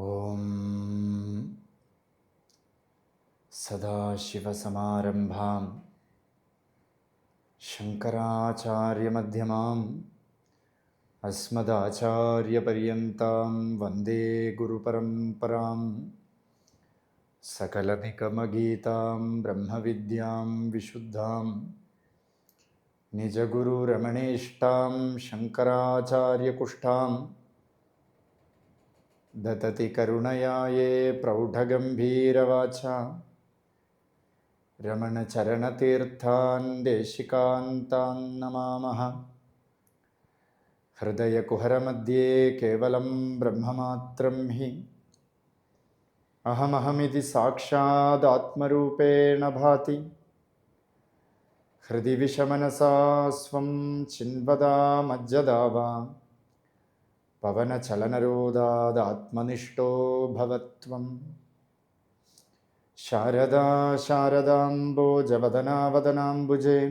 ഓം സദാശിവസമാരംഭാം ശങ്കരാചാര്യമധ്യമാം അസ്മദാചാര്യപര്യന്താം വന്ദേ ഗുരുപരമ്പരാം. സകലനിഗമഗീതാം ബ്രഹ്മവിദ്യാം വിശുദ്ധാം നിജഗുരുരമണീഷ്ടാം ശങ്കരാചാര്യകുഷ്ഠാം ദതതി കരുണയായേ പ്രൗഢഗംഭീരവാച. രമണചരണതീർത്ഥാൻ ദേശികാന്താൻ നമാമഃ. ഹൃദയകുഹരമധ്യേ കേവലം ബ്രഹ്മമാത്രം ഹി അഹമഹമിതി സാക്ഷാദാത്മരൂപേണ ഭാതി. ഹൃദി വിഷമനസാ സ്വം ചിന്വദാമജ്ജദാവാ പവനചലനരോധാദാത്മനിഷ്ഠോ ഭവത്വം. ശാരദാ ശാരദാംബോജവദനാവദനാംബുജേ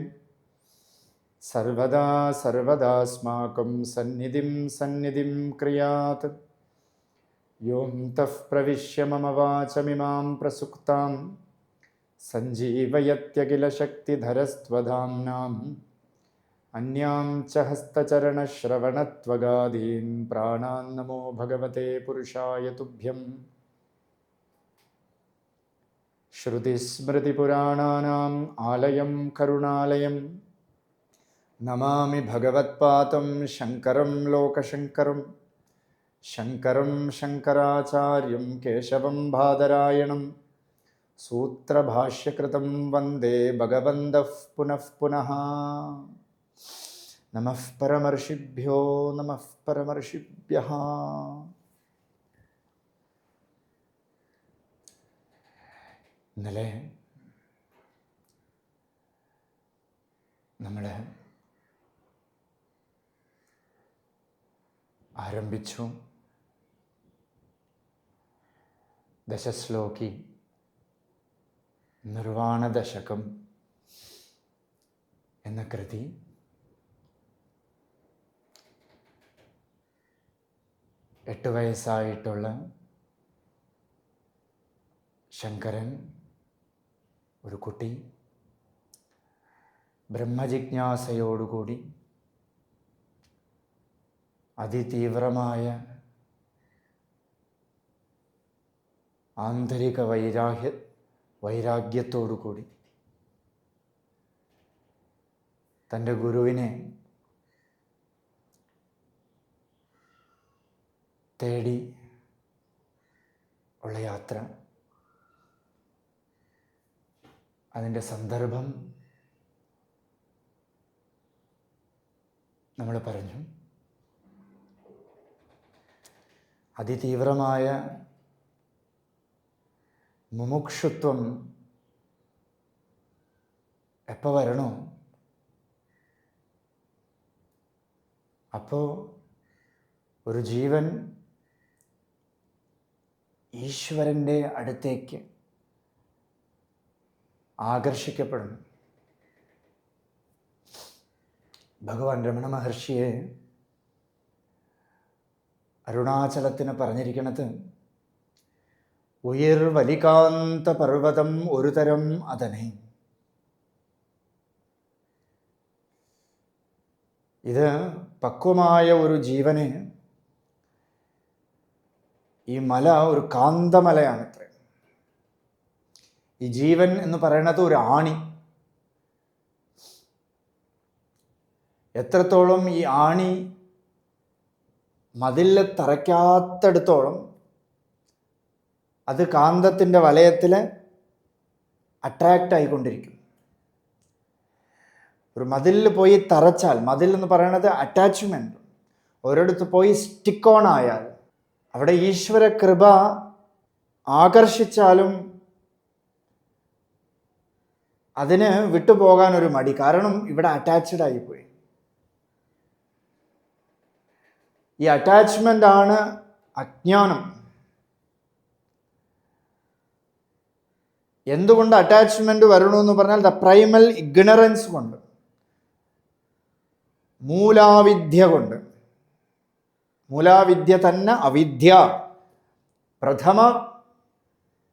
സർവദാ സർവദാസ്മാകം സന്നിധിം സന്നിധിം ക്രിയാത്. യോം തഃ പ്രവിശ്യ മമ വാചമിമാം പ്രസുപ്താം സഞ്ജീവയത്യഖില ശക്തിധരസ്ത്വധാംനാം. അന്യാം ച ഹസ്തചരണശ്രവണത്വഗാദീൻ പ്രാണാൻ നമോ ഭഗവതേ പുരുഷായ തുഭ്യം. ശ്രുതിസ്മൃതിപുരാണാനാം ആലയം കരുണാലയം നമാമി ഭഗവത്പാദം ശങ്കരം ലോകശങ്കരം. ശങ്കരം ശങ്കരാചാര്യം കേശവം ബാദരായണം സൂത്രഭാഷ്യകൃതം വന്ദേ ഭഗവന്തഃ പുനഃ പുനഃ. നമഃ പരമർഷിഭ്യോ നമഃ പരമർഷിഭ്യഃ. ഇന്നലെ നമ്മൾ ആരംഭിച്ചു ദശശ്ലോകി നിർവാണദശകം എന്ന കൃതി. എട്ട് വയസ്സായിട്ടുള്ള ശങ്കരൻ, ഒരു കുട്ടി, ബ്രഹ്മജിജ്ഞാസയോടുകൂടി അതിതീവ്രമായ ആന്തരിക വൈരാഗ്യത്തോടുകൂടി തൻ്റെ ഗുരുവിനെ തേടി ഉള്ള യാത്ര. അതിൻ്റെ സന്ദർഭം നമ്മൾ പറഞ്ഞു. അതിതീവ്രമായ മുമുക്ഷുത്വം എപ്പോൾ വരണോ അപ്പോൾ ഒരു ജീവൻ ഈശ്വരൻ്റെ അടുത്തേക്ക് ആകർഷിക്കപ്പെടുന്നു. ഭഗവാൻ രമണ മഹർഷിയെ അരുണാചലത്തിന് പറഞ്ഞിരിക്കുന്നത്, ഉയർ വലികാന്ത പർവ്വതം ഒരു തരം അതനെ. ഇത് പക്വമായ ഒരു ജീവന് ഈ മല ഒരു കാന്തമലയാണത്രേ. ഈ ജീവൻ എന്ന് പറയുന്നത് ഒരു ആണി. എത്രത്തോളം ഈ ആണി മതിലിൽ തറയ്ക്കാത്തടത്തോളം അത് കാന്തത്തിൻ്റെ വലയത്തിൽ അട്രാക്റ്റ് ആയിക്കൊണ്ടിരിക്കും. ഒരു മതിലിൽ പോയി തറച്ചാൽ, മതിൽ എന്ന് പറയുന്നത് അറ്റാച്ച്മെൻറ്റ്, ഒരിടത്ത് പോയി സ്റ്റിക്ക് ഓൺ ആയാൽ, അവിടെ ഈശ്വര കൃപ ആകർഷിച്ചാലും അതിന് വിട്ടുപോകാനൊരു മടി. കാരണം ഇവിടെ അറ്റാച്ച്ഡ് ആയിപ്പോയി. ഈ അറ്റാച്ച്മെൻ്റ് ആണ് അജ്ഞാനം. എന്തുകൊണ്ട് അറ്റാച്ച്മെൻറ്റ് വരണമെന്ന് പറഞ്ഞാൽ ദ പ്രൈമൽ ഇഗ്നറൻസ് കൊണ്ട്, മൂലാവിദ്യ കൊണ്ട്. മൂലാവിദ്യ തന്നെ അവിദ്യ. പ്രഥമ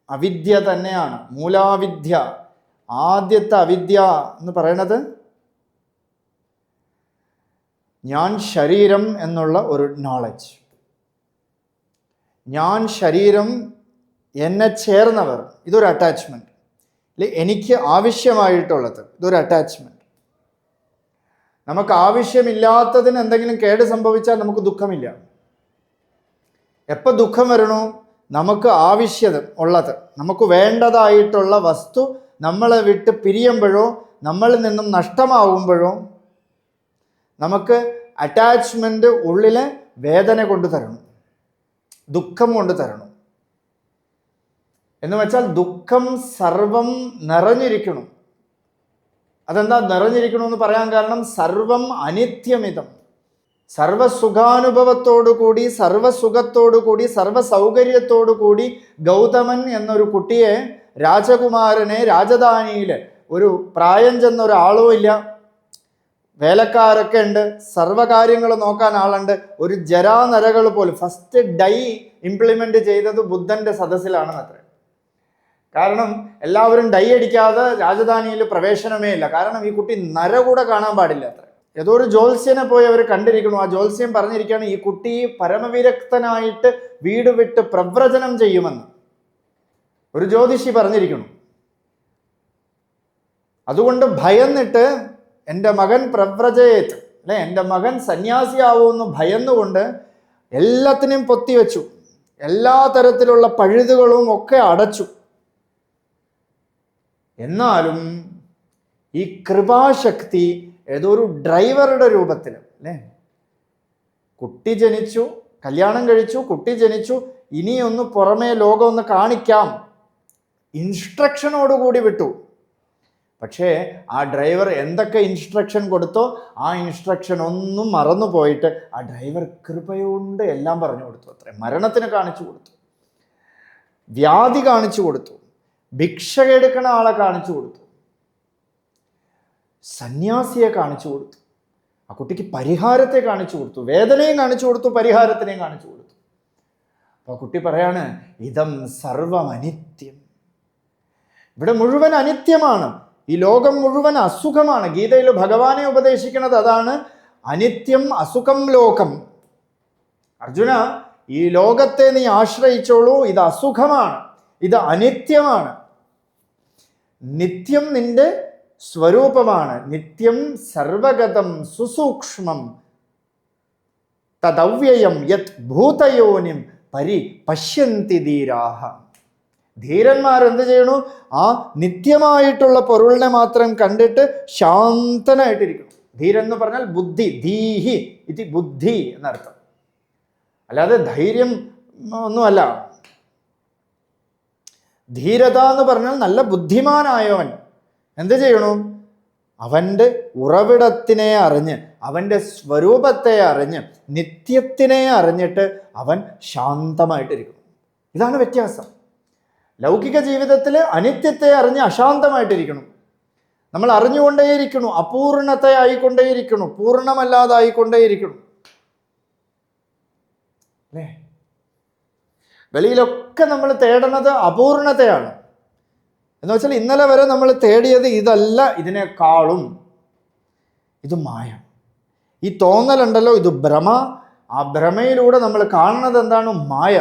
അവിദ്യ തന്നെയാണ്, മൂലാവിദ്യ. ആദ്യത്തെ അവിദ്യ എന്ന് പറയണത് ഞാൻ ശരീരം എന്നുള്ള ഒരു നോളജ്. ഞാൻ ശരീരം, എന്നെ ചേർന്നവർ, ഇതൊരു അറ്റാച്ച്മെൻറ്റ്. അല്ലെ, എനിക്ക് ആവശ്യമായിട്ടുള്ളത്, ഇതൊരു അറ്റാച്ച്മെൻറ്റ്. നമുക്ക് ആവശ്യമില്ലാത്തതിന് എന്തെങ്കിലും കേട് സംഭവിച്ചാൽ നമുക്ക് ദുഃഖമില്ല. എപ്പോൾ ദുഃഖം വരണോ? നമുക്ക് ആവശ്യം ഉള്ളത്, നമുക്ക് വേണ്ടതായിട്ടുള്ള വസ്തു നമ്മളെ വിട്ട് പിരിയുമ്പോഴോ, നമ്മളിൽ നിന്നും നഷ്ടമാകുമ്പോഴോ നമുക്ക് അറ്റാച്ച്മെൻറ്റ് ഉള്ളിലെ വേദന കൊണ്ട് തരണം, ദുഃഖം കൊണ്ട് തരണം. എന്ന് വെച്ചാൽ ദുഃഖം സർവം നിറഞ്ഞിരിക്കണം. അതെന്താ നിറഞ്ഞിരിക്കണമെന്ന് പറയാൻ കാരണം, സർവം അനിത്യമിതം. സർവസുഖാനുഭവത്തോടു കൂടി, സർവസുഖത്തോടു കൂടി, സർവസൗകര്യത്തോടു കൂടി ഗൗതമൻ എന്നൊരു കുട്ടിയെ, രാജകുമാരനെ, രാജധാനിയിൽ ഒരു പ്രായം ചെന്ന ഒരാളോ ഇല്ല, വേലക്കാരൊക്കെ ഉണ്ട്, സർവ്വകാര്യങ്ങൾ നോക്കാൻ ആളുണ്ട്. ഒരു ജരാനരകൾ പോലും ഫസ്റ്റ് ഡൈ ഇംപ്ലിമെൻ്റ് ചെയ്തത് ബുദ്ധൻ്റെ സദസ്സിലാണെന്നത്ര. കാരണം എല്ലാവരും ഡൈ അടിക്കാതെ രാജധാനിയിൽ പ്രവേശനമേ ഇല്ല. കാരണം ഈ കുട്ടി നര കൂടെ കാണാൻ പാടില്ല അത്ര. ഏതോ ഒരു ജ്യോത്സ്യനെ പോയി അവർ കണ്ടിരിക്കണു. ആ ജ്യോത്സ്യം പറഞ്ഞിരിക്കുകയാണ്, ഈ കുട്ടി പരമവിരക്തനായിട്ട് വീട് വിട്ട് പ്രവ്രജനം ചെയ്യുമെന്ന് ഒരു ജ്യോതിഷി പറഞ്ഞിരിക്കുന്നു. അതുകൊണ്ട് ഭയന്നിട്ട് എൻ്റെ മകൻ പ്രവ്രജയേത്, അല്ലെ, എൻ്റെ മകൻ സന്യാസിയാവുമെന്ന് ഭയന്നുകൊണ്ട് എല്ലാത്തിനെയും പൊത്തിവെച്ചു, എല്ലാ തരത്തിലുള്ള പഴുതുകളും ഒക്കെ അടച്ചു. എന്നാലും ഈ കൃപാശക്തി ഏതോ ഒരു ഡ്രൈവറുടെ രൂപത്തിൽ, അല്ലേ, കുട്ടി ജനിച്ചു, കല്യാണം കഴിച്ചു, കുട്ടി ജനിച്ചു, ഇനിയൊന്ന് പുറമേ ലോകം ഒന്ന് കാണിക്കാം, ഇൻസ്ട്രക്ഷനോടുകൂടി വിട്ടു. പക്ഷേ ആ ഡ്രൈവർ എന്തൊക്കെ ഇൻസ്ട്രക്ഷൻ കൊടുത്തോ ആ ഇൻസ്ട്രക്ഷൻ ഒന്നും മറന്നു പോയിട്ട് ആ ഡ്രൈവർ കൃപയുണ്ട് എല്ലാം പറഞ്ഞു കൊടുത്തു അത്രേ. മരണത്തിന് കാണിച്ചു കൊടുത്തു, വ്യാധി കാണിച്ചു കൊടുത്തു, ഭിക്ഷ എടുക്കണ ആളെ കാണിച്ചു കൊടുത്തു, സന്യാസിയെ കാണിച്ചു കൊടുത്തു, ആ കുട്ടിക്ക് പരിഹാരത്തെ കാണിച്ചു കൊടുത്തു, വേദനയും കാണിച്ചു കൊടുത്തു, പരിഹാരത്തിനെയും കാണിച്ചു കൊടുത്തു. അപ്പോൾ കുട്ടി പറയാണ്, ഇതം സർവം അനിത്യം. ഇവിടെ മുഴുവൻ അനിത്യമാണ്, ഈ ലോകം മുഴുവൻ അസുഖമാണ്. ഗീതയിൽ ഭഗവാനെ ഉപദേശിക്കുന്നത് അതാണ്, അനിത്യം അസുഖം ലോകം. അർജുന, ഈ ലോകത്തെ നീ ആശ്രയിച്ചോളൂ, ഇത് അസുഖമാണ്, ഇത് അനിത്യമാണ്. നിത്യം നിന്റെ സ്വരൂപമാണ്. നിത്യം സർവഗതം സുസൂക്ഷ്മം തദവ്യയം യത് ഭൂതയോനിം പരിപശ്യന്തി ധീരാഹ. ധീരന്മാർ എന്ത് ചെയ്യണു? ആ നിത്യമായിട്ടുള്ള പൊരുളിനെ മാത്രം കണ്ടിട്ട് ശാന്തനായിട്ടിരിക്കണം. ധീരൻ എന്ന് പറഞ്ഞാൽ ബുദ്ധി, ധീഹി ഇത് ബുദ്ധി എന്നർത്ഥം, അല്ലാതെ ധൈര്യം ഒന്നുമല്ല. ധീരത എന്ന് പറഞ്ഞാൽ നല്ല ബുദ്ധിമാനായവൻ എന്ത് ചെയ്യണു? അവൻ്റെ ഉറവിടത്തിനെ അറിഞ്ഞ്, അവൻ്റെ സ്വരൂപത്തെ അറിഞ്ഞ്, നിത്യത്തിനെ അറിഞ്ഞിട്ട് അവൻ ശാന്തമായിട്ടിരിക്കണം. ഇതാണ് വ്യത്യാസം. ലൗകിക ജീവിതത്തിൽ അനിത്യത്തെ അറിഞ്ഞ് അശാന്തമായിട്ടിരിക്കണം. നമ്മൾ അറിഞ്ഞുകൊണ്ടേയിരിക്കണു, അപൂർണത്തെ ആയിക്കൊണ്ടേയിരിക്കണു, പൂർണ്ണമല്ലാതായിക്കൊണ്ടേയിരിക്കണം, അല്ലേ? വെളിയിലൊക്കെ നമ്മൾ തേടണത് അപൂർണതയാണ്. എന്ന് വെച്ചാൽ ഇന്നലെ വരെ നമ്മൾ തേടിയത് ഇതല്ല, ഇതിനേക്കാളും ഇത് മായ. ഈ തോന്നലുണ്ടല്ലോ, ഇത് ഭ്രമ. ആ ഭ്രമയിലൂടെ നമ്മൾ കാണുന്നത് എന്താണ്? മായ.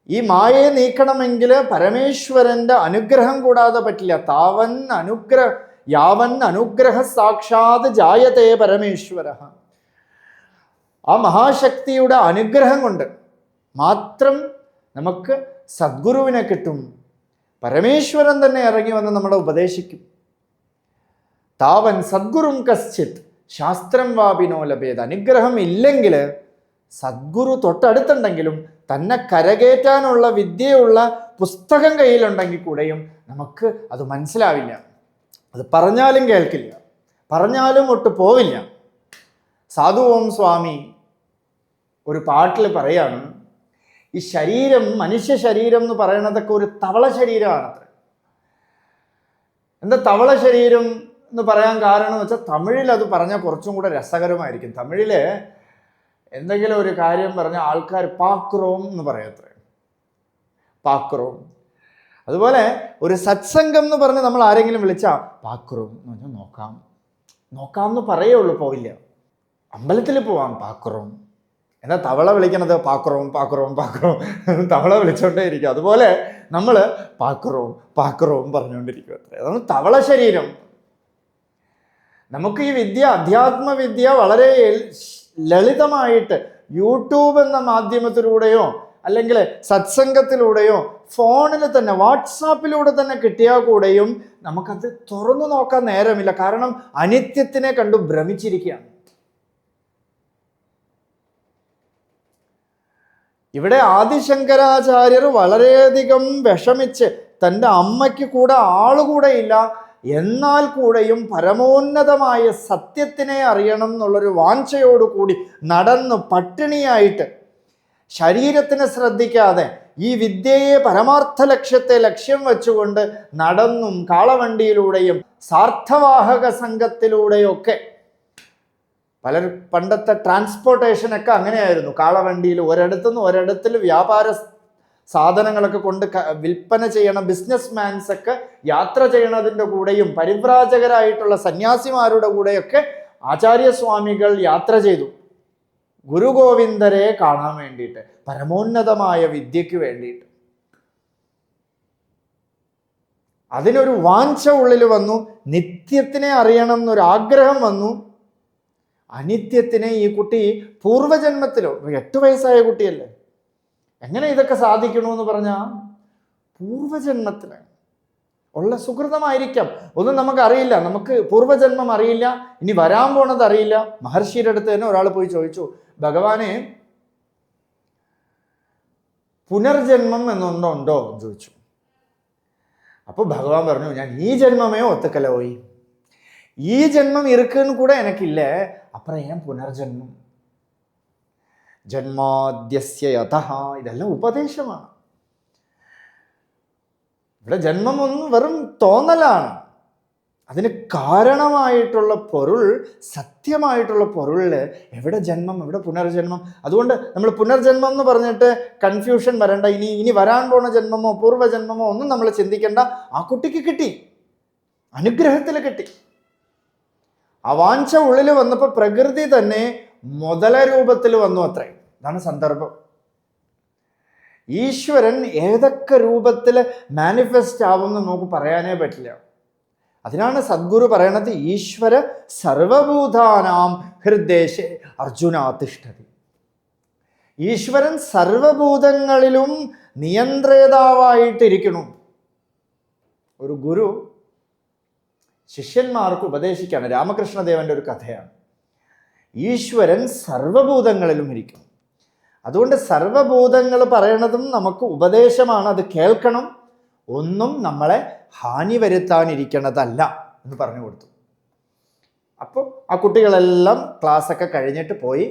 ഈ മായയെ നീക്കണമെങ്കിൽ പരമേശ്വരന്റെ അനുഗ്രഹം കൂടാതെ പറ്റില്ല. യാവൻ അനുഗ്രഹ സാക്ഷാത് ജായതേ പരമേശ്വര. ആ മഹാശക്തിയുടെ അനുഗ്രഹം കൊണ്ട് മാത്രം നമുക്ക് സദ്ഗുരുവിനെ കിട്ടും. പരമേശ്വരൻ തന്നെ ഇറങ്ങി വന്ന് നമ്മളെ ഉപദേശിക്കും. താവൻ സദ്ഗുരും കശ്ചിത് ശാസ്ത്രം വാപിനോ ലഭേത്. അനുഗ്രഹം ഇല്ലെങ്കിൽ സദ്ഗുരു തൊട്ടടുത്തുണ്ടെങ്കിലും തന്നെ കരകയറ്റാനുള്ള വിദ്യയുള്ള പുസ്തകം കയ്യിലുണ്ടെങ്കിൽ കൂടെയും നമുക്ക് അത് മനസ്സിലാവില്ല. അത് പറഞ്ഞാലും കേൾക്കില്ല, പറഞ്ഞാലും ഒട്ട് പോവില്ല. സാധു ഓം സ്വാമി ഒരു പാട്ടിൽ പറയാണ്, ഈ ശരീരം, മനുഷ്യ ശരീരം എന്ന് പറയണതൊക്കെ ഒരു തവള ശരീരമാണ്. എന്താ തവള ശരീരം എന്ന് പറയാൻ കാരണം എന്ന് വെച്ചാൽ തമിഴിൽ അത് പറഞ്ഞാൽ കുറച്ചും കൂടെ രസകരമായിരിക്കും. തമിഴിൽ എന്തെങ്കിലും ഒരു കാര്യം പറഞ്ഞ ആൾക്കാർ പാക്രോം എന്ന് പറയത്രേ, പാക്രോം. അതുപോലെ ഒരു സത്സംഗം എന്ന് പറഞ്ഞ് നമ്മൾ ആരെങ്കിലും വിളിച്ചാൽ പാക്രോം എന്ന് പറഞ്ഞാൽ നോക്കാം, നോക്കാം എന്ന് പറയുള്ളൂ, പോവില്ല. അമ്പലത്തിൽ പോവാം പാക്രോം. എന്നാൽ തവള വിളിക്കണത് പാക്രോം പാക്രോം പാക്രോം, തവള വിളിച്ചോണ്ടേ ഇരിക്കും. അതുപോലെ നമ്മൾ പാക്രോം പാക്രോം പറഞ്ഞുകൊണ്ടിരിക്കും അത്രേ. നമ്മൾ തവള ശരീരം. നമുക്ക് ഈ വിദ്യ, അധ്യാത്മവിദ്യ വളരെ ലളിതമായിട്ട് യൂട്യൂബ് എന്ന മാധ്യമത്തിലൂടെയോ അല്ലെങ്കിൽ സത്സംഗത്തിലൂടെയോ ഫോണിൽ തന്നെ വാട്സാപ്പിലൂടെ തന്നെ കിട്ടിയാൽ കൂടെയും നമുക്കത് തുറന്നു നോക്കാൻ നേരമില്ല. കാരണം അനിത്യത്തിനെ കണ്ടു ഭ്രമിച്ചിരിക്കുകയാണ്. ഇവിടെ ആദിശങ്കരാചാര്യർ വളരെയധികം വിഷമിച്ച്, തൻ്റെ അമ്മയ്ക്ക് കൂടെ ആളുകൂടെ ഇല്ല, എന്നാൽ കൂടെയും പരമോന്നതമായ സത്യത്തിനെ അറിയണം എന്നുള്ളൊരു വാഞ്ചയോടുകൂടി നടന്ന് പട്ടിണിയായിട്ട്, ശരീരത്തിനെ ശ്രദ്ധിക്കാതെ ഈ വിദ്യയെ പരമാർത്ഥ ലക്ഷ്യത്തെ ലക്ഷ്യം വെച്ചുകൊണ്ട് നടന്നും കാളവണ്ടിയിലൂടെയും സാർത്ഥവാഹക സംഘത്തിലൂടെയൊക്കെ, പണ്ടത്തെ ട്രാൻസ്പോർട്ടേഷനൊക്കെ അങ്ങനെയായിരുന്നു. കാളവണ്ടിയിൽ ഒരിടത്തുനിന്ന് ഒരിടത്തിൽ വ്യാപാര സാധനങ്ങളൊക്കെ കൊണ്ട് വിൽപ്പന ചെയ്യണ ബിസിനസ് മാൻസൊക്കെ യാത്ര ചെയ്യണതിൻ്റെ കൂടെയും പരിവ്രാജകരായിട്ടുള്ള സന്യാസിമാരുടെ കൂടെയൊക്കെ ആചാര്യസ്വാമികൾ യാത്ര ചെയ്തു, ഗുരുഗോവിന്ദരെ കാണാൻ വേണ്ടിയിട്ട്, പരമോന്നതമായ വിദ്യയ്ക്ക് വേണ്ടിയിട്ട്. അതിനൊരു വാഞ്ച ഉള്ളിൽ വന്നു, നിത്യത്തിനെ അറിയണം എന്നൊരാഗ്രഹം വന്നു. അനിത്യത്തിനെ ഈ കുട്ടി പൂർവജന്മത്തിലോ, 8 വയസ്സായ കുട്ടിയല്ലേ, എങ്ങനെ ഇതൊക്കെ സാധിക്കണമെന്ന് പറഞ്ഞാൽ പൂർവജന്മത്തിന് ഉള്ള സുഹൃതമായിരിക്കാം. ഒന്നും നമുക്കറിയില്ല, നമുക്ക് പൂർവജന്മം അറിയില്ല, ഇനി വരാൻ പോണത് അറിയില്ല. മഹർഷിയുടെ അടുത്ത് തന്നെ ഒരാൾ പോയി ചോദിച്ചു, ഭഗവാനെ പുനർജന്മം എന്നൊന്നുണ്ടോ എന്ന് ചോദിച്ചു. അപ്പോൾ ഭഗവാൻ പറഞ്ഞു, ഞാൻ ഈ ജന്മമേ ഒത്തുക്കല പോയി, ഈ ജന്മം ഇറുക്കുന്ന് കൂടെ എനിക്കില്ലേ, അപ്പുറം ഞാൻ പുനർജന്മം. ജന്മാദ്യസ്യ യതഃ, ഇതെല്ലാം ഉപദേശമാണ്. ഇവിടെ ജന്മം ഒന്നും വെറും തോന്നലാണ്. അതിന് കാരണമായിട്ടുള്ള പൊരുൾ, സത്യമായിട്ടുള്ള പൊരുളിൽ എവിടെ ജന്മം, എവിടെ പുനർജന്മം. അതുകൊണ്ട് നമ്മൾ പുനർജന്മം എന്ന് പറഞ്ഞിട്ട് കൺഫ്യൂഷൻ വരണ്ട. ഇനി വരാൻ പോണ ജന്മമോ പൂർവ്വജന്മമോ ഒന്നും നമ്മൾ ചിന്തിക്കേണ്ട. ആ കുട്ടിക്ക് കിട്ടി, അനുഗ്രഹത്തിൽ കിട്ടി. ആ വാഞ്ച ഉള്ളിൽ വന്നപ്പോൾ പ്രകൃതി തന്നെ മുതല രൂപത്തിൽ വന്നു അത്രേ. ഇതാണ് സന്ദർഭം. ഈശ്വരൻ ഏതൊക്കെ രൂപത്തിൽ മാനിഫെസ്റ്റ് ആവുമെന്ന് നമുക്ക് പറയാനേ പറ്റില്ല. അതിനാണ് സദ്ഗുരു പറയണത്, ഈശ്വര സർവഭൂതാനാം ഹൃദ്ദേശേ അർജുന തിഷ്ഠതി. ഈശ്വരൻ സർവഭൂതങ്ങളിലും നിയന്ത്രേതാവായിട്ടിരിക്കണം. ഒരു ഗുരു ശിഷ്യന്മാർക്ക് ഉപദേശിക്കുകയാണ്. രാമകൃഷ്ണദേവന്റെ ഒരു കഥയാണ്. ഈശ്വരൻ സർവഭൂതങ്ങളിലും ഇരിക്കണം. അതുകൊണ്ട് സർവഭൂതങ്ങൾ പറയണതും നമുക്ക് ഉപദേശമാണ്, അത് കേൾക്കണം. ഒന്നും നമ്മളെ ഹാനി വരുത്താനിരിക്കണതല്ല എന്ന് പറഞ്ഞു കൊടുത്തു. അപ്പോൾ ആ കുട്ടികളെല്ലാം ക്ലാസ്സൊക്കെ കഴിഞ്ഞിട്ട് പോയി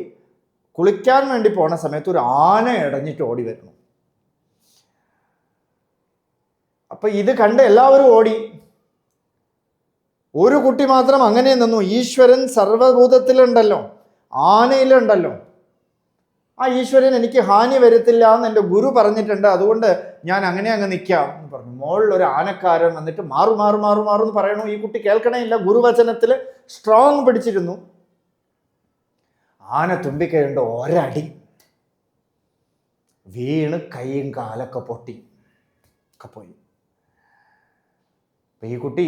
കുളിക്കാൻ വേണ്ടി പോണ സമയത്ത് ഒരു ആന ഇടഞ്ഞിട്ട് ഓടി വരുന്നു. അപ്പൊ ഇത് കണ്ട് എല്ലാവരും ഓടി. ഒരു കുട്ടി മാത്രം അങ്ങനെ നിന്നു. ഈശ്വരൻ സർവഭൂതത്തിലുണ്ടല്ലോ, ആനയിലുണ്ടല്ലോ, ആ ഈശ്വരൻ എനിക്ക് ഹാനി വരുത്തില്ല എന്ന് എൻ്റെ ഗുരു പറഞ്ഞിട്ടുണ്ട്, അതുകൊണ്ട് ഞാൻ അങ്ങനെ അങ്ങ് നിൽക്കാം എന്ന് പറഞ്ഞു. മുകളിൽ ഒരു ആനക്കാരൻ വന്നിട്ട് മാറു മാറു മാറു മാറു എന്ന് പറയണു. ഈ കുട്ടി കേൾക്കണേ ഇല്ല, ഗുരുവചനത്തിൽ സ്ട്രോങ് പിടിച്ചിരുന്നു. ആന തുമ്പിക്കൈയുണ്ട്, ഒരടി വീണ് കൈയും കാലൊക്കെ പൊട്ടി ഒക്കെ പോയി. അപ്പൊ ഈ കുട്ടി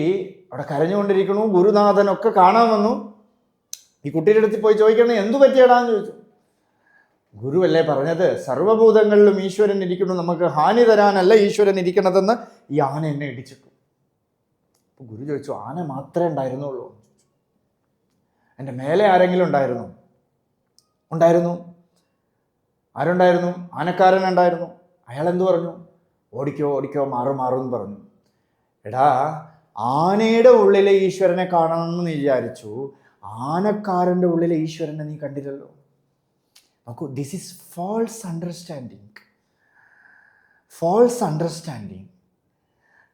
അവിടെ കരഞ്ഞുകൊണ്ടിരിക്കണു. ഗുരുനാഥനൊക്കെ കാണാൻ വന്നു. ഈ കുട്ടിയുടെ അടുത്ത് പോയി ചോദിക്കണേ, എന്തു പറ്റിയടാന്ന് ചോദിച്ചു. ഗുരുവല്ലേ പറഞ്ഞത്, സർവഭൂതങ്ങളിലും ഈശ്വരൻ ഇരിക്കുന്നു, നമുക്ക് ഹാനി തരാനല്ല ഈശ്വരൻ ഇരിക്കണതെന്ന്. ഈ ആന എന്നെ ഇടിച്ചിട്ടു. അപ്പൊ ഗുരു ചോദിച്ചു, ആന മാത്രമേ ഉണ്ടായിരുന്നുള്ളൂ? എൻ്റെ മേലെ ആരെങ്കിലും ഉണ്ടായിരുന്നു? ഉണ്ടായിരുന്നു. ആരുണ്ടായിരുന്നു? ആനക്കാരൻ ഉണ്ടായിരുന്നു. അയാൾ എന്തു പറഞ്ഞു? ഓടിക്കോ ഓടിക്കോ, മാറു മാറും പറഞ്ഞു. എടാ, ആനയുടെ ഉള്ളിലെ ഈശ്വരനെ കാണണമെന്ന് നീ വിചാരിച്ചു, ആനക്കാരൻ്റെ ഉള്ളിലെ ഈശ്വരനെ നീ കണ്ടില്ലല്ലോ. നോക്കൂ, this is false understanding. False understanding,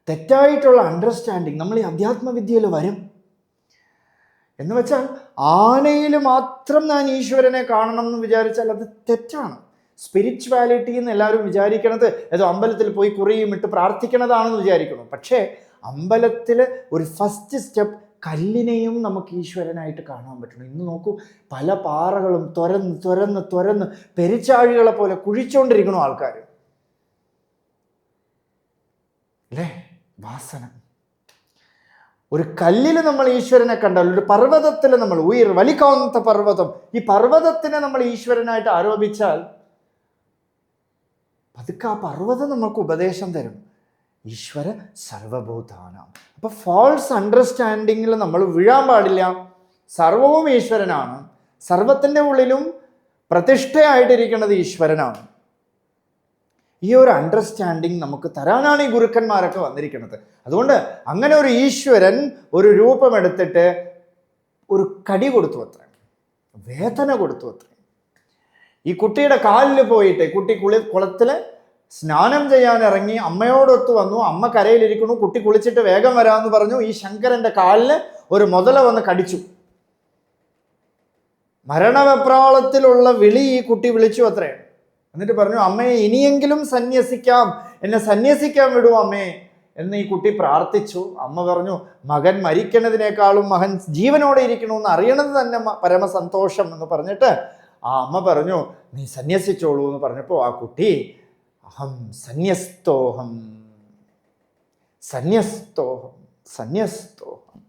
തെറ്റായിട്ടുള്ള അണ്ടർസ്റ്റാൻഡിങ് നമ്മൾ ഈ അധ്യാത്മവിദ്യയിൽ വരും. എന്ന് വെച്ചാൽ ആനയിൽ മാത്രം ഞാൻ ഈശ്വരനെ കാണണം എന്ന് വിചാരിച്ചാൽ അത് തെറ്റാണ്. സ്പിരിച്വാലിറ്റി എന്ന് എല്ലാവരും വിചാരിക്കണത് ഏതോ അമ്പലത്തിൽ പോയി കുറിയും ഇട്ട് പ്രാർത്ഥിക്കണതാണെന്ന് വിചാരിക്കണം. പക്ഷേ അമ്പലത്തിൽ ഒരു ഫസ്റ്റ് സ്റ്റെപ്പ് കല്ലിനെയും നമുക്ക് ഈശ്വരനായിട്ട് കാണാൻ പറ്റണം. ഇന്ന് നോക്കൂ, പല പാറകളും തുരന്ന് തുരന്ന് തുരന്ന് പെരിച്ചാഴികളെ പോലെ കുഴിച്ചുകൊണ്ടിരിക്കണം ആൾക്കാർ, അല്ലേ? വാസന. ഒരു കല്ലിൽ നമ്മൾ ഈശ്വരനെ കണ്ടാൽ, ഒരു പർവ്വതത്തിൽ നമ്മൾ വലിക്കാത്ത പർവ്വതം, ഈ പർവ്വതത്തിനെ നമ്മൾ ഈശ്വരനായിട്ട് ആരോപിച്ചാൽ പതുക്കെ ആ പർവ്വതം നമുക്ക് ഉപദേശം തരും, ഈശ്വര സർവഭൂതാനാം. അപ്പൊ ഫാൾസ് അണ്ടർസ്റ്റാൻഡിങ്ങിൽ നമ്മൾ വീഴാൻ പാടില്ല. സർവവും ഈശ്വരനാണ്, സർവത്തിൻ്റെ ഉള്ളിലും പ്രതിഷ്ഠയായിട്ടിരിക്കുന്നത് ഈശ്വരനാണ്. ഈ ഒരു അണ്ടർസ്റ്റാൻഡിങ് നമുക്ക് തരാനാണ് ഈ ഗുരുക്കന്മാരൊക്കെ വന്നിരിക്കുന്നത്. അതുകൊണ്ട് അങ്ങനെ ഒരു ഈശ്വരൻ ഒരു രൂപമെടുത്തിട്ട് ഒരു കടി കൊടുത്തു അത്ര, വേദന കൊടുത്തു അത്ര. ഈ കുട്ടിയുടെ കാലിൽ പോയിട്ട് കുട്ടി കുളത്തിൽ സ്നാനം ചെയ്യാൻ ഇറങ്ങി അമ്മയോടൊത്ത് വന്നു. അമ്മ കരയിലിരിക്കുന്നു, കുട്ടി കുളിച്ചിട്ട് വേഗം വരാമെന്ന് പറഞ്ഞു. ഈ ശങ്കരന്റെ കാലിൽ ഒരു മുതല വന്ന് കടിച്ചു. മരണവെപ്രാളത്തിലുള്ള വിളി ഈ കുട്ടി വിളിച്ചു അത്രേ. എന്നിട്ട് പറഞ്ഞു, അമ്മയെ ഇനിയെങ്കിലും സന്യസിക്കാം, എന്നെ സന്യസിക്കാൻ വിടൂ അമ്മേ എന്ന് ഈ കുട്ടി പ്രാർത്ഥിച്ചു. അമ്മ പറഞ്ഞു, മകൻ മരിക്കുന്നതിനേക്കാളും മകൻ ജീവനോടെ ഇരിക്കണമെന്ന് അറിയണത് തന്നെ പരമസന്തോഷം എന്ന് പറഞ്ഞിട്ട് ആ അമ്മ പറഞ്ഞു, നീ സന്യസിച്ചോളൂ എന്ന് പറഞ്ഞപ്പോൾ ആ കുട്ടി അഹം സന്യസ്തോഹം സന്യസ്തോഹം സന്യസ്തോഹം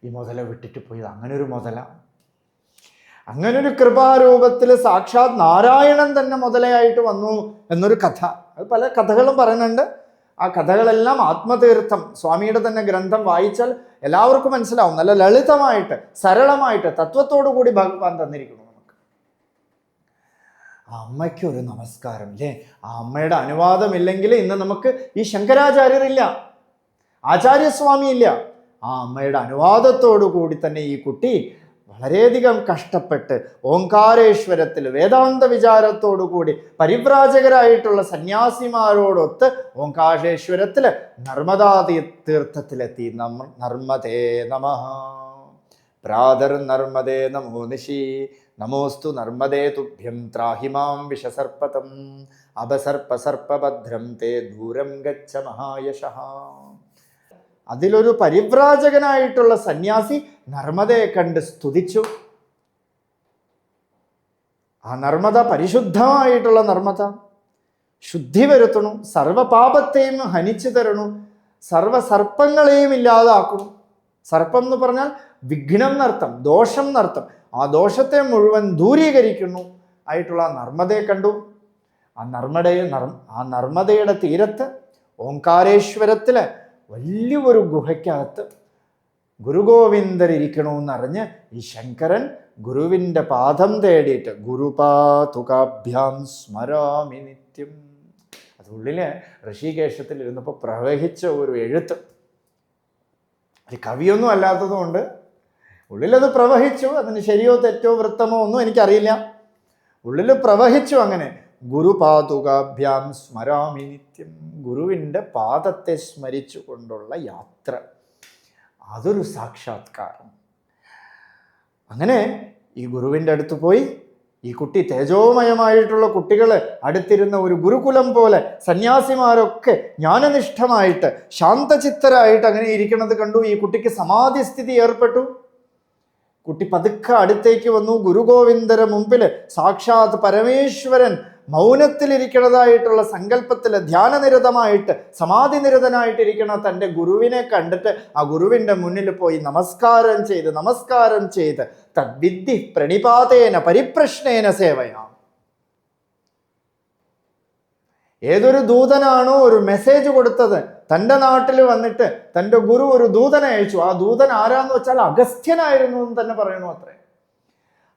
ഈ മുതല വിട്ടിട്ട് പോയി. അങ്ങനൊരു മുതല, അങ്ങനൊരു കൃപാരൂപത്തിൽ സാക്ഷാത് നാരായണൻ തന്നെ മുതലയായിട്ട് വന്നു എന്നൊരു കഥ. അത് പല കഥകളും പറയുന്നുണ്ട്. ആ കഥകളെല്ലാം ആത്മതീർത്ഥം സ്വാമിയുടെ തന്നെ ഗ്രന്ഥം വായിച്ചാൽ എല്ലാവർക്കും മനസ്സിലാവും. നല്ല ലളിതമായിട്ട് സരളമായിട്ട് തത്വത്തോടു കൂടി ഭഗവാൻ തന്നിരിക്കുന്നു നമുക്ക്. ആ അമ്മയ്ക്ക് ഒരു നമസ്കാരം, അല്ലേ? ആ അമ്മയുടെ അനുവാദമില്ലെങ്കിൽ ഇന്ന് നമുക്ക് ഈ ശങ്കരാചാര്യരില്ല, ആചാര്യസ്വാമി ഇല്ല. ആ അമ്മയുടെ അനുവാദത്തോടു കൂടി തന്നെ ഈ കുട്ടി വളരെയധികം കഷ്ടപ്പെട്ട് ഓംകാരേശ്വരത്തിൽ വേദാന്ത വിചാരത്തോടു കൂടി പരിവ്രാജകരായിട്ടുള്ള സന്യാസിമാരോടൊത്ത് ഓംകാരേശ്വരത്തിൽ നർമ്മദാ തീർത്ഥത്തിലെത്തി. നർമ്മദേ നമഃ പ്രാതർ നർമ്മദേ നമോ നിശി നമോസ്തു നർമ്മദേ തുഭ്യം ത്രാഹിമാം വിഷസർപ്പതം അപസർപ്പസർപ്പഭദ്രം തേ ദൂരം ഗച്ഛ മഹായശഃ. അതിലൊരു പരിവ്രാജകനായിട്ടുള്ള സന്യാസി നർമ്മദയെ കണ്ട് സ്തുതിച്ചു. ആ നർമ്മദ പരിശുദ്ധമായിട്ടുള്ള നർമ്മദ ശുദ്ധി വരുത്തണു, സർവപാപത്തെയും ഹനിച്ചു തരണു, സർവസർപ്പങ്ങളെയും ഇല്ലാതാക്കണു. സർപ്പം എന്ന് പറഞ്ഞാൽ വിഘ്നം എന്നർത്ഥം, ദോഷം എന്നർത്ഥം. ആ ദോഷത്തെ മുഴുവൻ ദൂരീകരിക്കുന്നു ആയിട്ടുള്ള നർമ്മദയെ കണ്ടു. ആ നർമ്മദയുടെ തീരത്ത് ഓംകാരേശ്വരത്തില് വലിയൊരു ഗുഹയ്ക്കകത്ത് ഗുരുഗോവിന്ദരിക്കണമെന്നറിഞ്ഞ് ഈ ശങ്കരൻ ഗുരുവിൻ്റെ പാദം തേടിയിട്ട് ഗുരുപാതുകാഭ്യാം സ്മരാമി നിത്യം. അതുള്ളില് ഋഷികേശത്തിൽ ഇരുന്നപ്പോൾ പ്രവഹിച്ച ഒരു എഴുത്ത്. അത് കവിയൊന്നും അല്ലാത്തതുകൊണ്ട് ഉള്ളിലത് പ്രവഹിച്ചു. അതിന് ശരിയോ തെറ്റോ വൃത്തമോ ഒന്നും എനിക്കറിയില്ല. ഉള്ളിൽ പ്രവഹിച്ചു അങ്ങനെ. ഗുരുപാതുകാഭ്യാം സ്മരാമി നിത്യം. ഗുരുവിൻ്റെ പാദത്തെ സ്മരിച്ചു കൊണ്ടുള്ള യാത്ര, അതൊരു സാക്ഷാത്കാരം. അങ്ങനെ ഈ ഗുരുവിൻ്റെ അടുത്ത് പോയി ഈ കുട്ടി, തേജോമയമായിട്ടുള്ള കുട്ടികൾ അടുത്തിരുന്ന ഒരു ഗുരുകുലം പോലെ സന്യാസിമാരൊക്കെ ജ്ഞാനനിഷ്ഠമായിട്ട് ശാന്തചിത്തരായിട്ട് അങ്ങനെ ഇരിക്കുന്നത് കണ്ടു. ഈ കുട്ടിക്ക് സമാധിസ്ഥിതി ഏർപ്പെട്ടു. കുട്ടി പതുക്കെ അടുത്തേക്ക് വന്നു. ഗുരുഗോവിന്ദര മുമ്പിൽ സാക്ഷാത് പരമേശ്വരൻ മൗനത്തിലിരിക്കുന്നതായിട്ടുള്ള സങ്കല്പത്തിൽ ധ്യാനനിരതമായിട്ട് സമാധിനിരതനായിട്ടിരിക്കുന്ന തൻ്റെ ഗുരുവിനെ കണ്ടിട്ട് ആ ഗുരുവിൻ്റെ മുന്നിൽ പോയി നമസ്കാരം ചെയ്ത് തദ്വിദ്ധി പ്രണിപാതേന പരിപ്രശ്നേന സേവയാ. ഏതൊരു ദൂതനാണോ ഒരു മെസ്സേജ് കൊടുത്തത്, തൻ്റെ നാട്ടിൽ വന്നിട്ട് തൻ്റെ ഗുരു ഒരു ദൂതനെ അയച്ചു. ആ ദൂതൻ ആരാന്ന് വെച്ചാൽ അഗസ്ത്യനായിരുന്നു എന്ന് തന്നെ പറയണു അത്രേ.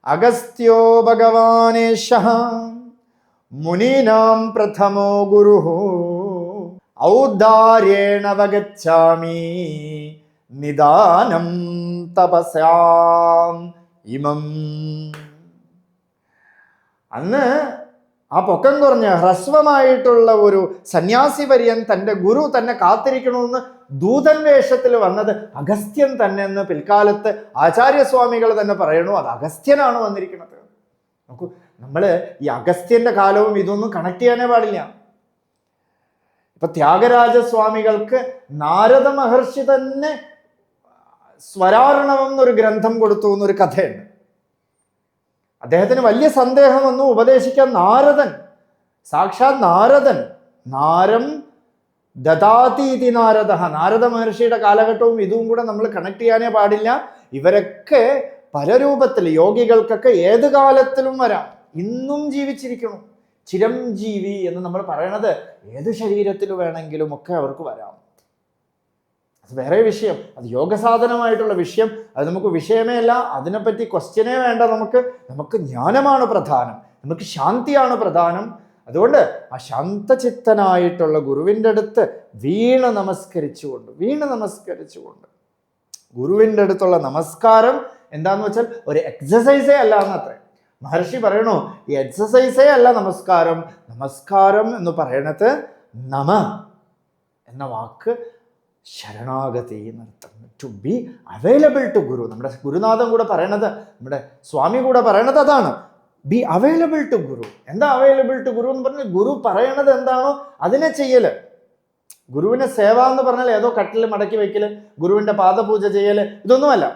അഗസ്ത്യോ ഭഗവാനേശഃ മുനീനാം പ്രഥമോ ഗുരുഃ ഔദാര്യേണ വഗച്ഛാമി നിദാനം തപസാം ഇമം. അന്ന് ആ പൊക്കം കുറഞ്ഞ ഹ്രസ്വമായിട്ടുള്ള ഒരു സന്യാസി വര്യൻ തൻ്റെ ഗുരു തന്നെ കാത്തിരിക്കണമെന്ന് ദൂതൻ വേഷത്തിൽ വന്നത് അഗസ്ത്യൻ തന്നെ എന്ന് പിൽക്കാലത്ത് ആചാര്യസ്വാമികൾ തന്നെ പറയണു. അത് അഗസ്ത്യനാണ് വന്നിരിക്കുന്നത്. നോക്കൂ, നമ്മൾ ഈ അഗസ്ത്യന്റെ കാലവും ഇതൊന്നും കണക്ട് ചെയ്യാനേ പാടില്ല. ഇപ്പൊ ത്യാഗരാജസ്വാമികൾക്ക് നാരദ മഹർഷി തന്നെ സ്വരാർണവം എന്നൊരു ഗ്രന്ഥം കൊടുത്തു എന്നൊരു കഥയുണ്ട്. അദ്ദേഹത്തിന് വലിയ സന്ദേഹം വന്നു. ഉപദേശിക്കാൻ നാരദൻ, സാക്ഷാത് നാരദൻ, നാരം ദദാതീതി നാരദ, നാരദ മഹർഷിയുടെ കാലഘട്ടവും ഇതും കൂടെ നമ്മൾ കണക്ട് ചെയ്യാനേ പാടില്ല. ഇവരൊക്കെ പല രൂപത്തിൽ, യോഗികൾക്കൊക്കെ ഏത് കാലത്തിലും വരാം, ഇന്നും ജീവിച്ചിരിക്കണം. ചിരംജീവി എന്ന് നമ്മൾ പറയണത് ഏത് ശരീരത്തിൽ വേണമെങ്കിലും ഒക്കെ അവർക്ക് വരാം. അത് വേറെ വിഷയം, അത് യോഗസാധനമായിട്ടുള്ള വിഷയം. അത് നമുക്ക് വിഷയമേ അല്ല, അതിനെപ്പറ്റി ക്വസ്റ്റ്യനേ വേണ്ട. നമുക്ക് ജ്ഞാനമാണ് പ്രധാനം, നമുക്ക് ശാന്തിയാണ് പ്രധാനം. അതുകൊണ്ട് ആ ശാന്തചിത്തനായിട്ടുള്ള ഗുരുവിൻ്റെ അടുത്ത് വീണ് നമസ്കരിച്ചുകൊണ്ട് ഗുരുവിൻ്റെ അടുത്തുള്ള നമസ്കാരം എന്താന്ന് വെച്ചാൽ ഒരു എക്സസൈസേ അല്ല എന്നത്രേ. മഹർഷി പറയണു, ഈ എക്സസൈസേ അല്ല നമസ്കാരം. നമസ്കാരം എന്ന് പറയണത് നമ എന്ന വാക്ക് ശരണാഗതി എന്നർത്ഥം. ടു ബി അവൈലബിൾ ടു ഗുരു. നമ്മുടെ ഗുരുനാഥൻ കൂടെ പറയണത്, നമ്മുടെ സ്വാമി കൂടെ പറയണത് അതാണ്. ബി അവൈലബിൾ ടു ഗുരു. എന്താ അവൈലബിൾ ടു ഗുരു എന്ന് പറഞ്ഞാൽ ഗുരു പറയണത് എന്താണോ അതിനെ ചെയ്യല്. ഗുരുവിനെ സേവ എന്ന് പറഞ്ഞാൽ ഏതോ കട്ടിൽ മടക്കി വെക്കല്, ഗുരുവിന്റെ പാദപൂജ ചെയ്യല്, ഇതൊന്നുമല്ല.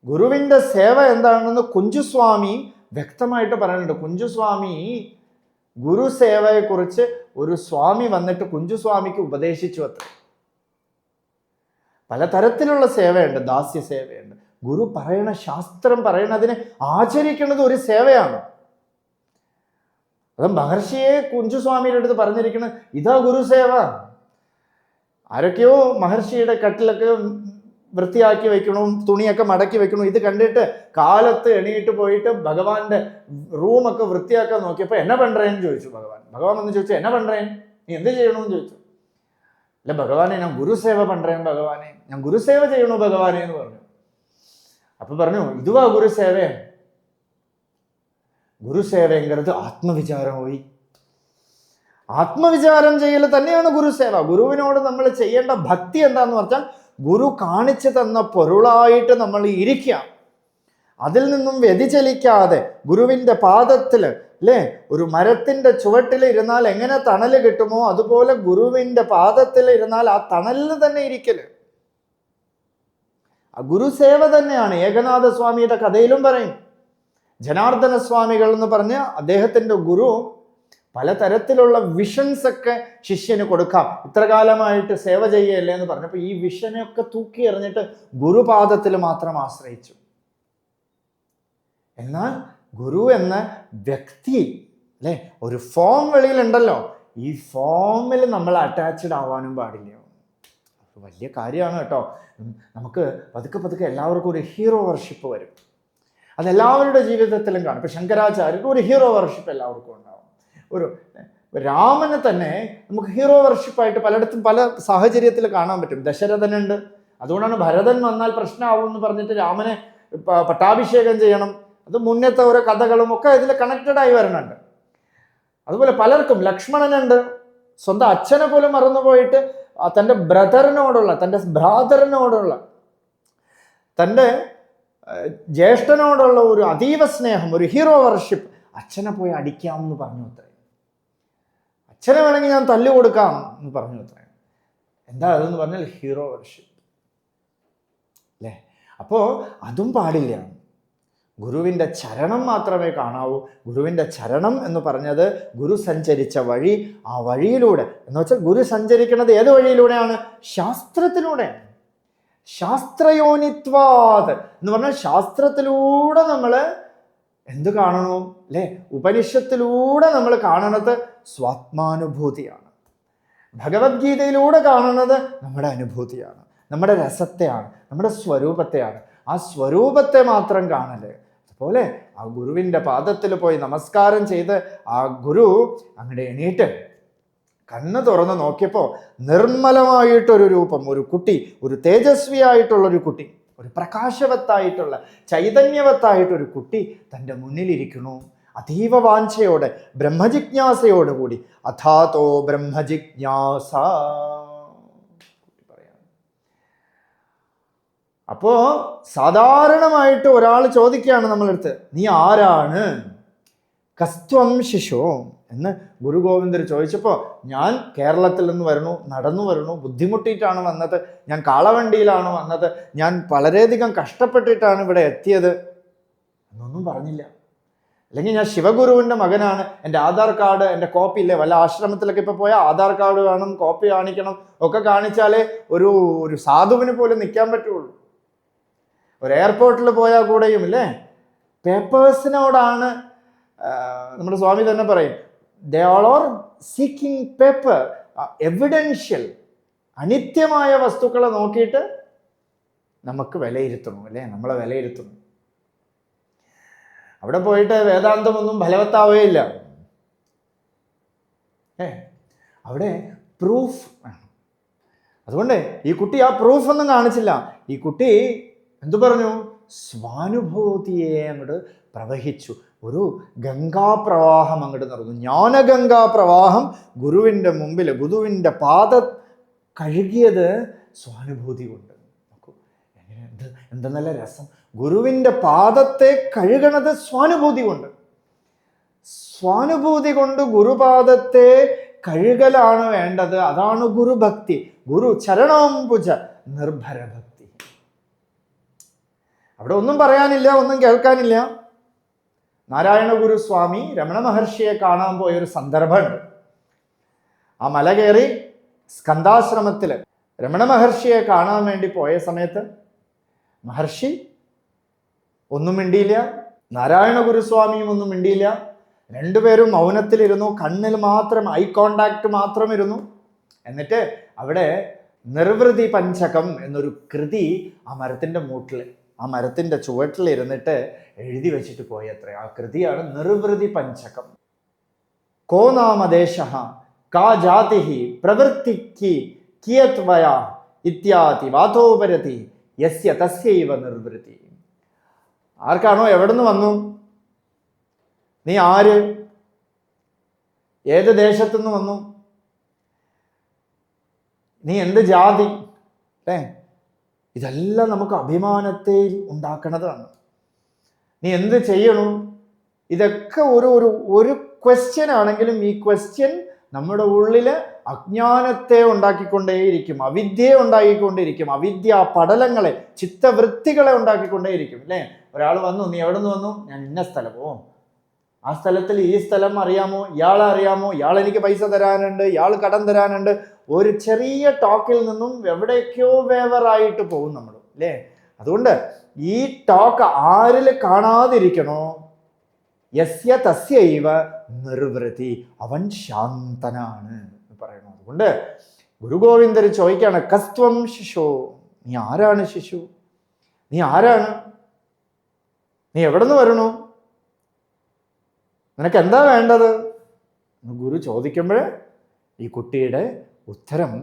ഗുരുവിന്റെ സേവ എന്താണെന്ന് കുഞ്ചുസ്വാമി വ്യക്തമായിട്ട് പറയുന്നുണ്ട്. കുഞ്ചുസ്വാമി ഗുരുസേവയെക്കുറിച്ച് ഒരു സ്വാമി വന്നിട്ട് കുഞ്ചുസ്വാമിക്ക് ഉപദേശിച്ചു അത്ര. പലതരത്തിലുള്ള സേവയുണ്ട്, ദാസ്യ സേവയുണ്ട്. ഗുരു പറയണ, ശാസ്ത്രം പറയണതിനെ ആചരിക്കുന്നത് ഒരു സേവയാണ്. അത് മഹർഷിയെ കുഞ്ചുസ്വാമിയുടെ അടുത്ത് പറഞ്ഞിരിക്കുന്നത് ഇതാ ഗുരുസേവ. ആരൊക്കെയോ മഹർഷിയുടെ കട്ടിലൊക്കെ വൃത്തിയാക്കി വെക്കണു, തുണിയൊക്കെ മടക്കി വെക്കണു. ഇത് കണ്ടിട്ട് കാലത്ത് എണീറ്റ് പോയിട്ട് ഭഗവാന്റെ റൂമൊക്കെ വൃത്തിയാക്കാൻ നോക്കിയപ്പോൾ എന്നെ പണ്ടേന്ന് ചോദിച്ചു ഭഗവാൻ. ഭഗവാൻ വന്ന് ചോദിച്ചു, എന്നെ പണ്ടേൻ, നീ എന്ത് ചെയ്യണമെന്ന് ചോദിച്ചു. അല്ല ഭഗവാനെ, ഞാൻ ഗുരുസേവ പണ്ടേൻ ഭഗവാനെ, ഞാൻ ഗുരുസേവ ചെയ്യണു ഭഗവാനെ എന്ന് പറഞ്ഞു. അപ്പൊ പറഞ്ഞു, ഇതുവാ ഗുരുസേവ. ഗുരുസേവയെങ്കരുത് ആത്മവിചാരം പോയി. ആത്മവിചാരം ചെയ്യൽ തന്നെയാണ് ഗുരുസേവ. ഗുരുവിനോട് നമ്മൾ ചെയ്യേണ്ട ഭക്തി എന്താന്ന് പറഞ്ഞാൽ ഗുരു കാണിച്ചു തന്ന പൊരുളായിട്ട് നമ്മൾ ഇരിക്കുക. അതിൽ നിന്നും വ്യതിചലിക്കാതെ ഗുരുവിൻ്റെ പാദത്തിൽ, അല്ലേ, ഒരു മരത്തിൻ്റെ ചുവട്ടിൽ ഇരുന്നാൽ എങ്ങനെ തണല് കിട്ടുമോ അതുപോലെ ഗുരുവിൻ്റെ പാദത്തിൽ ഇരുന്നാൽ ആ തണലിൽ തന്നെ ഇരിക്കല്. ആ ഗുരുസേവ തന്നെയാണ്. ഏകനാഥ സ്വാമിയുടെ കഥയിലും പറയും. ജനാർദ്ദന സ്വാമികൾ എന്ന് പറഞ്ഞ് അദ്ദേഹത്തിൻ്റെ ഗുരു പലതരത്തിലുള്ള വിഷൻസ് ഒക്കെ ശിഷ്യന് കൊടുക്കാം. ഇത്ര കാലമായിട്ട് സേവ ചെയ്യല്ലേ എന്ന് പറഞ്ഞപ്പോൾ ഈ വിഷനൊക്കെ തൂക്കി എറിഞ്ഞിട്ട് ഗുരുപാദത്തിൽ മാത്രം ആശ്രയിച്ചു. എന്നാൽ ഗുരു എന്ന വ്യക്തി, അല്ലേ, ഒരു ഫോം വെളിയിലുണ്ടല്ലോ, ഈ ഫോമിൽ നമ്മൾ അറ്റാച്ച്ഡ് ആവാനും പാടില്ല. വലിയ കാര്യമാണ് കേട്ടോ. നമുക്ക് പതുക്കെ എല്ലാവർക്കും ഒരു ഹീറോ വർഷിപ്പ് വരും. അതെല്ലാവരുടെ ജീവിതത്തിലും കാണും. ഇപ്പം ശങ്കരാചാര്യർക്ക് ഒരു ഹീറോ വർഷിപ്പ് എല്ലാവർക്കും ഉണ്ടാവും. ഒരു രാമനെ തന്നെ നമുക്ക് ഹീറോ വർഷിപ്പായിട്ട് പലയിടത്തും പല സാഹചര്യത്തിൽ കാണാൻ പറ്റും. ദശരഥനുണ്ട്. അതുകൊണ്ടാണ് ഭരതൻ വന്നാൽ പ്രശ്നമാവും എന്ന് പറഞ്ഞിട്ട് രാമനെ പട്ടാഭിഷേകം ചെയ്യണം. അത് മുന്നത്തെ ഓരോ കഥകളും ഒക്കെ ഇതിൽ കണക്റ്റഡ് ആയി വരുന്നുണ്ട്. അതുപോലെ പലർക്കും ലക്ഷ്മണനുണ്ട്. സ്വന്തം അച്ഛനെ പോലും മറന്നുപോയിട്ട് തൻ്റെ ബ്രദറിനോടുള്ള, തൻ്റെ ഭ്രാതറിനോടുള്ള, തൻ്റെ ജ്യേഷ്ഠനോടുള്ള ഒരു അതീവ സ്നേഹം, ഒരു ഹീറോ വർഷിപ്പ്. അച്ഛനെ പോയി അടിക്കാമെന്ന് പറഞ്ഞു അത്രേ. അച്ഛനെ വേണമെങ്കിൽ ഞാൻ തല്ലു കൊടുക്കാം എന്ന് പറഞ്ഞു അത്രേ. എന്താ അതെന്ന് പറഞ്ഞാൽ ഹീറോ വർഷിപ്പ്, അല്ലേ? അപ്പോൾ അതും പാടില്ല. ഗുരുവിൻ്റെ ചരണം മാത്രമേ കാണാവൂ. ഗുരുവിൻ്റെ ചരണം എന്ന് പറഞ്ഞത് ഗുരു സഞ്ചരിച്ച വഴി. ആ വഴിയിലൂടെ എന്ന് വെച്ചാൽ ഗുരു സഞ്ചരിക്കുന്നത് ഏത് വഴിയിലൂടെയാണ്? ശാസ്ത്രത്തിലൂടെ. ശാസ്ത്രയോനിത്വാത് എന്ന് പറഞ്ഞാൽ ശാസ്ത്രത്തിലൂടെ നമ്മൾ എന്ത് കാണണോ, അല്ലേ? ഉപനിഷത്തിലൂടെ നമ്മൾ കാണുന്നത് സ്വാത്മാനുഭൂതിയാണ്. ഭഗവത്ഗീതയിലൂടെ കാണുന്നത് നമ്മുടെ അനുഭൂതിയാണ്, നമ്മുടെ രസത്തെയാണ്, നമ്മുടെ സ്വരൂപത്തെയാണ്. ആ സ്വരൂപത്തെ മാത്രം കാണല്. അതുപോലെ ആ ഗുരുവിൻ്റെ പാദത്തിൽ പോയി നമസ്കാരം ചെയ്ത് ആ ഗുരു അങ്ങോട്ട് എണീറ്റ് കണ്ണ് തുറന്ന് നോക്കിയപ്പോൾ നിർമ്മലമായിട്ടൊരു രൂപം, ഒരു കുട്ടി, ഒരു തേജസ്വിയായിട്ടുള്ളൊരു കുട്ടി, ഒരു പ്രകാശവത്തായിട്ടുള്ള ചൈതന്യവത്തായിട്ടൊരു കുട്ടി തൻ്റെ മുന്നിലിരിക്കണു. അതീവ വാഞ്ചയോടെ, ബ്രഹ്മജിജ്ഞാസയോടുകൂടി. അഥാതോ ബ്രഹ്മജിജ്ഞാസ. അപ്പോൾ സാധാരണമായിട്ട് ഒരാൾ ചോദിക്കുകയാണ് നമ്മളടുത്ത്, നീ ആരാണ്? കസ്ത്വം ശിശോ എന്ന് ഗുരു ഗോവിന്ദർ ചോദിച്ചപ്പോൾ, ഞാൻ കേരളത്തിൽ നിന്ന് വരുന്നു, നടന്നു വരുന്നു, ബുദ്ധിമുട്ടിയിട്ടാണ് വന്നത്, ഞാൻ കാളവണ്ടിയിലാണ് വന്നത്, ഞാൻ വളരെയധികം കഷ്ടപ്പെട്ടിട്ടാണ് ഇവിടെ എത്തിയത് എന്നൊന്നും പറഞ്ഞില്ല. അല്ലെങ്കിൽ ഞാൻ ശിവഗുരുവിൻ്റെ മകനാണ്, എൻ്റെ ആധാർ കാർഡ്, എൻ്റെ കോപ്പി ഇല്ലേ, വല്ല ആശ്രമത്തിലൊക്കെ ഇപ്പോൾ പോയാൽ ആധാർ കാർഡ് വേണം, കോപ്പി കാണിക്കണം, ഒക്കെ കാണിച്ചാലേ ഒരു സാധുവിന് പോലും നിൽക്കാൻ പറ്റുള്ളൂ. ഒരു എയർപോർട്ടിൽ പോയാൽ കൂടെയും ഇല്ലേ, പേപ്പേഴ്സിനോടാണ്. നമ്മുടെ സ്വാമി തന്നെ പറയും, ദേ ആൾ ആർ സീക്കിംഗ് പേപ്പർ, എവിഡൻഷ്യൽ, അനിത്യമായ വസ്തുക്കളെ നോക്കിയിട്ട് നമുക്ക് വിലയിരുത്തണം അല്ലേ, നമ്മളെ വിലയിരുത്തണം. അവിടെ പോയിട്ട് വേദാന്തമൊന്നും ഫലവത്താവുകയില്ല. അവിടെ പ്രൂഫ് വേണം. അതുകൊണ്ട് ഈ കുട്ടി ആ പ്രൂഫൊന്നും കാണിച്ചില്ല. ഈ കുട്ടി എന്തു പറഞ്ഞു? സ്വാനുഭൂതിയെ അങ്ങോട്ട് പ്രവഹിച്ചു. ഒരു ഗംഗാപ്രവാഹം അങ്ങോട്ട് നടന്നു, ജ്ഞാനഗംഗാപ്രവാഹം ഗുരുവിൻ്റെ മുമ്പിൽ. ഗുരുവിൻ്റെ പാദ കഴുകിയത് സ്വാനുഭൂതി കൊണ്ട്. നോക്കൂ എങ്ങനെ, എന്ത് നല്ല രസം. ഗുരുവിൻ്റെ പാദത്തെ കഴുകണത് സ്വാനുഭൂതി കൊണ്ട്. സ്വാനുഭൂതി കൊണ്ട് ഗുരുപാദത്തെ കഴുകലാണ് വേണ്ടത്. അതാണ് ഗുരുഭക്തി. ഗുരു ചരണാംബുജ നിർഭര ഭക്തി. അവിടെ ഒന്നും പറയാനില്ല, ഒന്നും കേൾക്കാനില്ല. നാരായണ ഗുരുസ്വാമി രമണ മഹർഷിയെ കാണാൻ പോയൊരു സന്ദർഭമുണ്ട്. ആ മല കയറി സ്കന്ധാശ്രമത്തിൽ രമണ മഹർഷിയെ കാണാൻ വേണ്ടി പോയ സമയത്ത് മഹർഷി ഒന്നും മിണ്ടിയില്ല, നാരായണ ഗുരുസ്വാമിയും ഒന്നും മിണ്ടിയില്ല. രണ്ടുപേരും മൗനത്തിലിരുന്നു, കണ്ണിൽ മാത്രം ഐ കോണ്ടാക്ട് മാത്രം ഇരുന്നു. എന്നിട്ട് അവിടെ നിർവൃതി പഞ്ചകം എന്നൊരു കൃതി ആ മരത്തിൻ്റെ മൂട്ടിൽ, ആ മരത്തിൻ്റെ ചുവട്ടിൽ ഇരുന്നിട്ട് എഴുതി വെച്ചിട്ട് പോയത്രേ. ആ കൃതിയാണ് നിർവൃതി പഞ്ചകം. കോ നാമദേശ കാ ജാതി പ്രവൃത്തിക്ക് കിയത് വയ ഇത്യാദി വാതോപരതി യസ്യ തസ്യൈവ നിർവൃതി. ആർക്കാണോ എവിടുന്ന് വന്നു, നീ ആര്, ഏത് ദേശത്തുനിന്ന് വന്നു, നീ എന്ത് ജാതി, അല്ലേ, ഇതെല്ലാം നമുക്ക് അഭിമാനത്തെ ഉണ്ടാക്കണതാണ്. നീ എന്ത് ചെയ്യണം, ഇതൊക്കെ ഒരു ക്വസ്റ്റ്യൻ ആണെങ്കിലും ഈ ക്വസ്റ്റ്യൻ നമ്മുടെ ഉള്ളിൽ അജ്ഞാനത്തെ ഉണ്ടാക്കിക്കൊണ്ടേയിരിക്കും, അവിദ്യയെ ഉണ്ടാക്കിക്കൊണ്ടേയിരിക്കും, അവിദ്യ പടലങ്ങളെ, ചിത്തവൃത്തികളെ ഉണ്ടാക്കിക്കൊണ്ടേയിരിക്കും. അല്ലേ, ഒരാൾ വന്നു, നീ എവിടെ നിന്ന് വന്നു, ഞാൻ ഇന്ന സ്ഥലമോ, ആ സ്ഥലത്തിൽ ഈ സ്ഥലം അറിയാമോ, ഇയാളെ അറിയാമോ, ഇയാൾ എനിക്ക് പൈസ തരാനുണ്ട്, ഇയാൾ കടം തരാനുണ്ട്. ഒരു ചെറിയ ടോക്കിൽ നിന്നും എവിടേക്കോ വേവറായിട്ട് പോകും നമ്മൾ, അല്ലേ. അതുകൊണ്ട് ഈ ടോക്ക് ആരിൽ കാണാതിരിക്കണോ, യസ്യ തസ്യൈവ നിർവൃതി, അവൻ ശാന്തനാണ് എന്ന് പറയണു. അതുകൊണ്ട് ഗുരുഗോവിന്ദർ ചോദിക്കാണ്, കസ്ത്വം ശിശോ, നീ ആരാണ് ശിശു, നീ ആരാണ്, നീ എവിടെ നിന്ന് വരണു, നിനക്ക് എന്താ വേണ്ടത് ഗുരു ചോദിക്കുമ്പോൾ ഈ കുട്ടിയുടെ ഉത്തരം,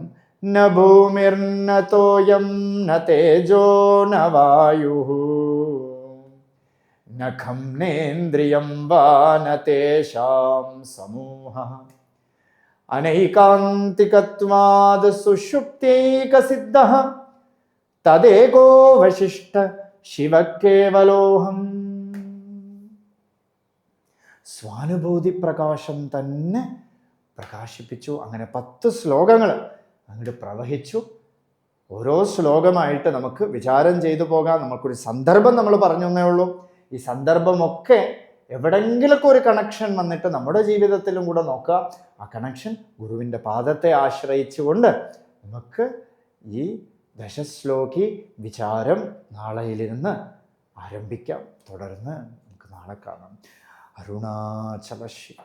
ന ഭൂമിർന തോയം ന തേജോ ന വായു ന ഖം നേന്ദ്രിയം വാ ന തേഷാം സമൂഹ അനൈകാന്തികത്വാദ് സുഷുപ്തൈകസിദ്ധഃ തദേകോ വശിഷ്ഠ ശിവകേവലോഹം. സ്വാനുഭൂതി പ്രകാശം തന്നെ പ്രകാശിപ്പിച്ചു. അങ്ങനെ 10 ശ്ലോകങ്ങൾ അങ്ങോട്ട് പ്രവഹിച്ചു. ഓരോ ശ്ലോകമായിട്ട് നമുക്ക് വിചാരം ചെയ്തു പോകാം. നമുക്കൊരു സന്ദർഭം നമ്മൾ പറഞ്ഞു തന്നേ ഉള്ളൂ. ഈ സന്ദർഭമൊക്കെ എവിടെങ്കിലൊക്കെ ഒരു കണക്ഷൻ വന്നിട്ട് നമ്മുടെ ജീവിതത്തിലും കൂടെ നോക്കുക. ആ കണക്ഷൻ ഗുരുവിൻ്റെ പാദത്തെ ആശ്രയിച്ചുകൊണ്ട് നമുക്ക് ഈ ദശശ്ലോകി വിചാരം നാളെയിലിരുന്ന് ആരംഭിക്കാം. തുടർന്ന് നമുക്ക് നാളെ കാണാം. അരുണാചല ശിവ.